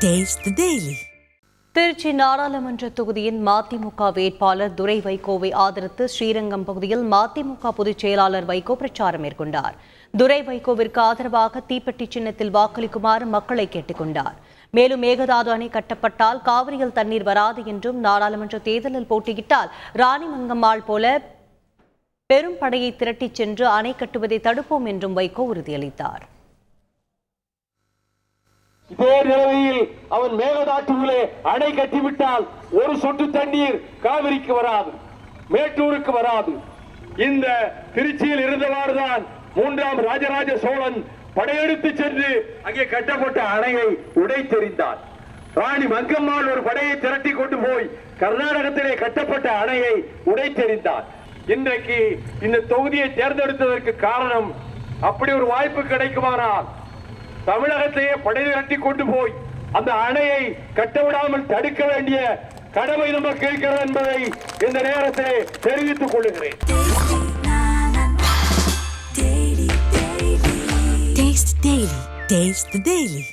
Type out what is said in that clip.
Taste the Daily. Trichy நாடாளுமன்ற தொகுதியின் மதிமுக வேட்பாளர் துரை வைகோவை ஆதரித்து ஸ்ரீரங்கம் பகுதியில் மதிமுக பொதுச் செயலாளர் வைகோ பிரச்சாரம் மேற்கொண்டார். துரை வைகோவிற்கு ஆதரவாக தீப்பெட்டி சின்னத்தில் வாக்களிக்குமாறு மக்களை கேட்டுக் கொண்டார். மேலும் மேகதாது அணை கட்டப்பட்டால் காவிரியில் தண்ணீர் வராது என்றும், நாடாளுமன்ற தேர்தலில் போட்டியிட்டால் ராணி மங்கம்மாள் போல பெரும் படையை திரட்டிச் சென்று அணை கட்டுவதை தடுப்போம் என்றும் வைகோ உறுதியளித்தார். இதே நிலையில் அவன் மேகதாட்டுவிலே அணை கட்டிவிட்டால் ஒரு சொட்டு தண்ணீர் காவிரிக்கு வராது, மேட்டூருக்கு வராது. இந்த திருச்சியில் இருந்தவாறுதான் 3ஆம் ராஜராஜ சோழன் படையெடுத்து சென்று அங்கே கட்டப்பட்ட அணையை உடைத்தெறிந்தார். ராணி மங்கம்மாள் ஒரு படையை திரட்டி கொண்டு போய் கர்நாடகத்திலே கட்டப்பட்ட அணையை உடைத்தெறிந்தார். இன்றைக்கு இந்த தொகுதியை தேர்ந்தெடுத்ததற்கு காரணம், அப்படி ஒரு வாய்ப்பு கிடைக்குமானால் தமிழகத்தையே படை திரட்டி கொண்டு போய் அந்த அணையை கட்டவிடாமல் தடுக்க வேண்டிய கடமை நமக்கு இருக்கிறது என்பதை இந்த நேரத்தில் தெரிவித்துக் கொள்கிறேன். Taste the Daily.